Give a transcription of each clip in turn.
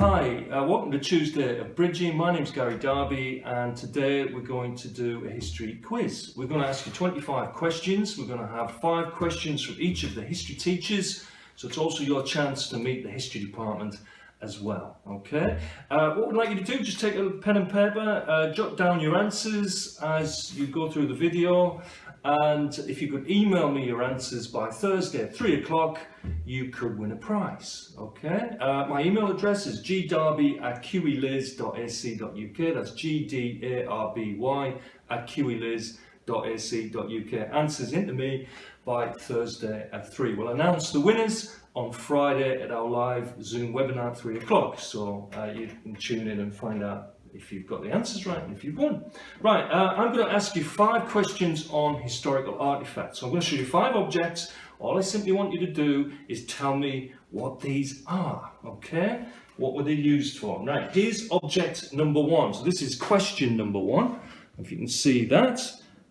Hi, welcome to Tuesday of Bridging. My name's Gary Darby, and today we're going to do a history quiz. We're going to ask you 25 questions. We're going to have 5 questions from each of the history teachers, so it's also your chance to meet the history department as well. Okay, what we'd like you to do, just take a pen and paper, jot down your answers as you go through the video, and if you could email me your answers by Thursday at 3 o'clock, you could win a prize. Okay, my email address is gdarby@qeliz.ac.uk. That's gdarby@qeliz.ac.uk. Answers into me by Thursday at 3. We'll announce the winners on Friday at our live Zoom webinar at 3 o'clock. So you can tune in and find out if you've got the answers right and if you've won. Right, I'm going to ask you 5 questions on historical artifacts. So I'm going to show you 5 objects. All I simply want you to do is tell me what these are, okay? What were they used for? Right, here's object number 1. So this is question number 1. If you can see that,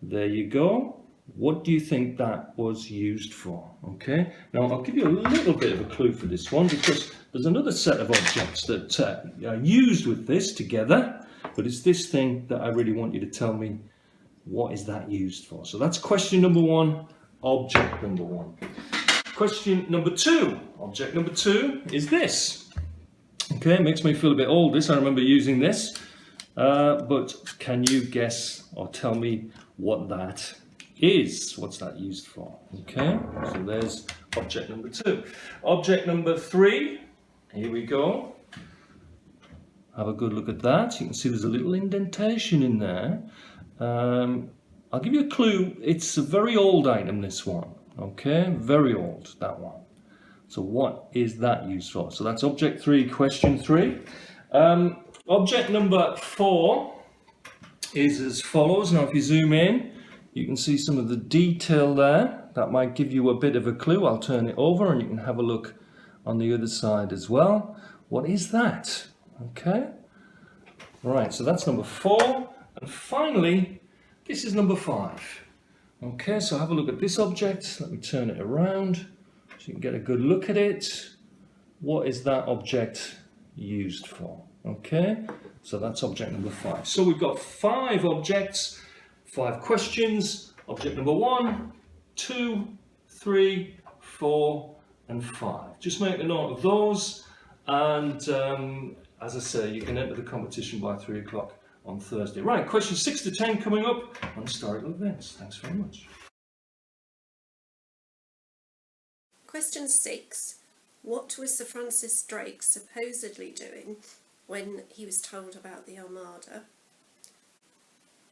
there you go. What do you think that was used for? Okay, now I'll give you a little bit of a clue for this one because there's another set of objects that are used with this together, but it's this thing that I really want you to tell me what is that used for. So that's question number 1, object number 1. Question number 2, object number 2 is this. Okay, it makes me feel a bit old, this. I remember using this, but can you guess or tell me what that is? What's that used for? Okay, so there's object number 2. Object number 3, here we go. Have a good look at that. You can see there's a little indentation in there. I'll give you a clue. It's a very old item, this one. Okay, very old, that one. So what is that used for? So that's object 3, question 3. Object number 4 is as follows. Now if you zoom in, you can see some of the detail there. That might give you a bit of a clue. I'll turn it over and you can have a look on the other side as well. What is that? Okay. Right, so that's number 4. And finally, this is number 5. Okay, so have a look at this object. Let me turn it around so you can get a good look at it. What is that object used for? Okay, so that's object number 5. So we've got 5 objects, 5 questions. Object number 1, 2, 3, 4, and 5. Just make a note of those, and as I say, you can enter the competition by 3 o'clock on Thursday. Right, questions 6 to 10 coming up on historical events. Thanks very much. Question 6. What was Sir Francis Drake supposedly doing when he was told about the Armada?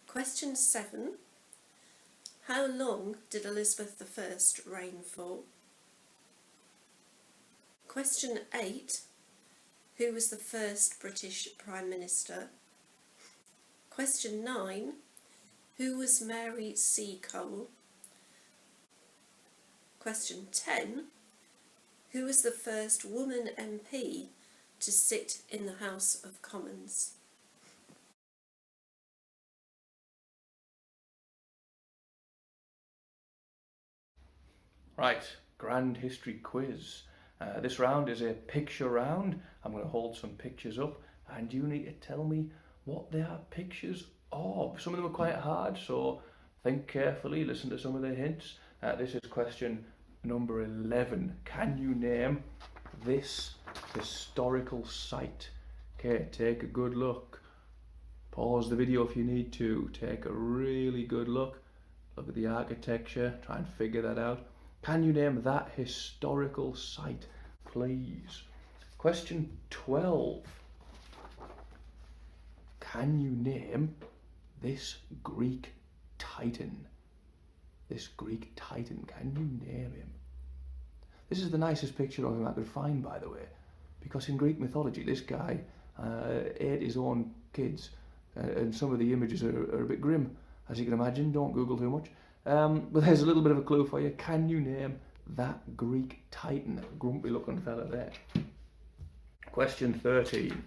Question 7. How long did Elizabeth I reign for? Question 8. Who was the first British Prime Minister? Question 9. Who was Mary Seacole? Question 10. Who was the first woman MP to sit in the House of Commons? Right, grand history quiz. This round is a picture round. I'm going to hold some pictures up and you need to tell me what they are pictures of. Some of them are quite hard, so think carefully, listen to some of the hints. This is question number 11. Can you name this historical site? Okay, take a good look. Pause the video if you need to. Take a really good look. Look at the architecture, try and figure that out. Can you name that historical site, please? Question 12. Can you name this Greek titan? This Greek titan, can you name him? This is the nicest picture of him I could find, by the way, because in Greek mythology this guy ate his own kids, and some of the images are a bit grim, as you can imagine. Don't Google too much. But there's a little bit of a clue for you. Can you name that Greek titan, that grumpy looking fella there? Question 13.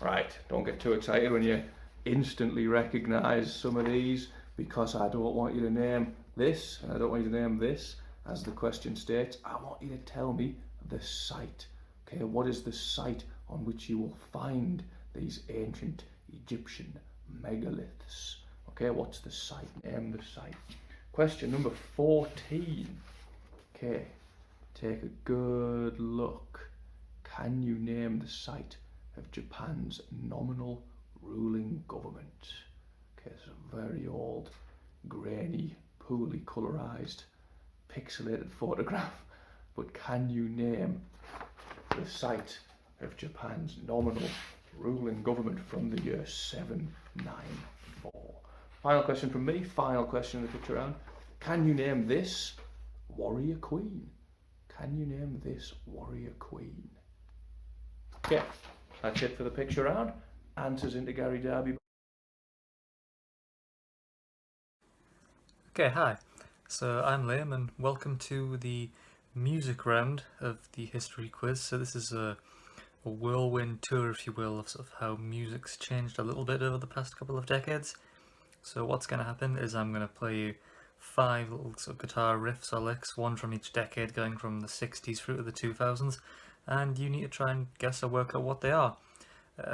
Right, don't get too excited when you instantly recognise some of these, because I don't want you to name this and I don't want you to name this. As the question states, I want you to tell me the site. Okay, what is the site on which you will find these ancient Egyptian megaliths. Okay, what's the site? Name the site. Question number 14. Okay, take a good look. Can you name the site of Japan's nominal ruling government? Okay, it's a very old, grainy, poorly colorized, pixelated photograph, but can you name the site of Japan's nominal ruling government from the year 794? Final question from me, final question in the picture round. Can you name this warrior queen? Can you name this warrior queen? Okay, that's it for the picture round. Answers into Gary Darby. Okay, hi. So I'm Liam and welcome to the music round of the history quiz. So this is a whirlwind tour, if you will, of sort of how music's changed a little bit over the past couple of decades. So what's going to happen is I'm going to play you 5 little sort of guitar riffs or licks, one from each decade going from the 60s through to the 2000s, and you need to try and guess or work out what they are.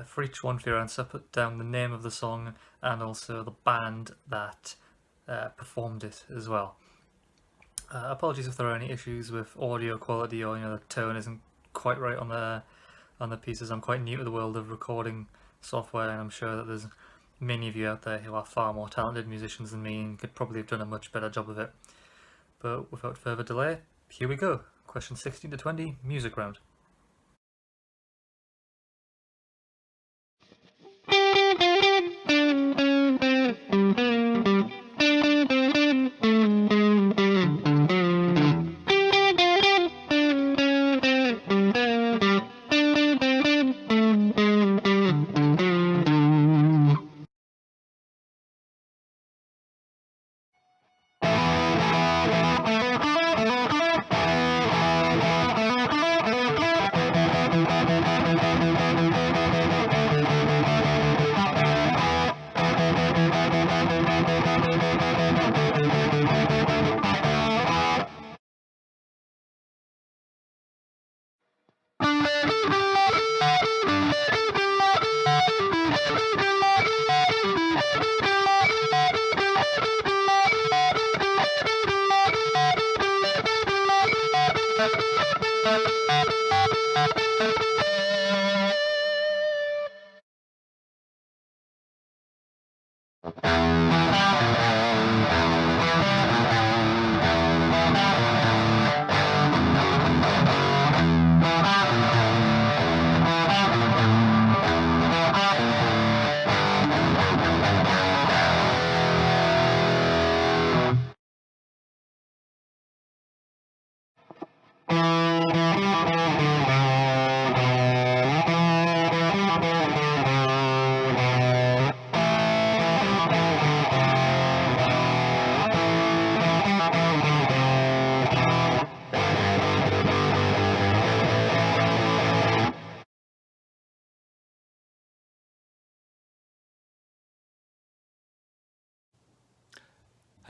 For each one for your answer, put down the name of the song and also the band that performed it as well. Apologies if there are any issues with audio quality or the tone isn't quite right on the pieces. I'm quite new to the world of recording software, and I'm sure that there's many of you out there who are far more talented musicians than me and could probably have done a much better job of it. But without further delay, here we go. Question 16 to 20, music round.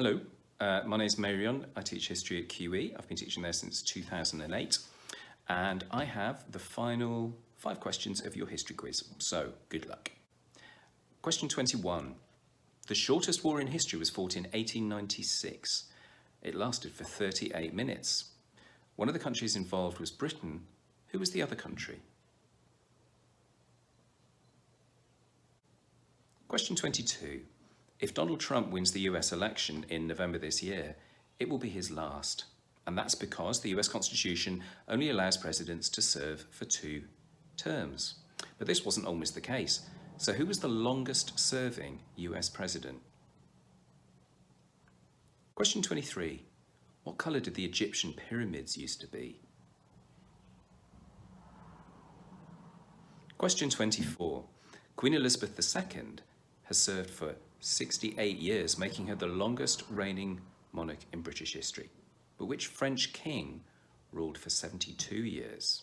Hello, my name is Merion. I teach history at QE. I've been teaching there since 2008, and I have the final 5 questions of your history quiz, so good luck. Question 21. The shortest war in history was fought in 1896. It lasted for 38 minutes. One of the countries involved was Britain. Who was the other country? Question 22. If Donald Trump wins the US election in November this year, it will be his last. And that's because the US Constitution only allows presidents to serve for 2 terms. But this wasn't always the case. So who was the longest serving US president? Question 23. What colour did the Egyptian pyramids used to be? Question 24. Queen Elizabeth II has served for 68 years, making her the longest reigning monarch in British history. But which French king ruled for 72 years?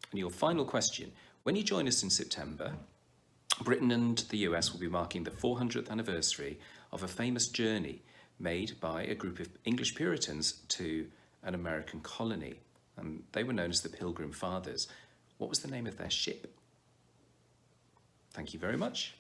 And your final question, when you join us in September, Britain and the US will be marking the 400th anniversary of a famous journey made by a group of English Puritans to an American colony. and they were known as the Pilgrim Fathers. What was the name of their ship? Thank you very much.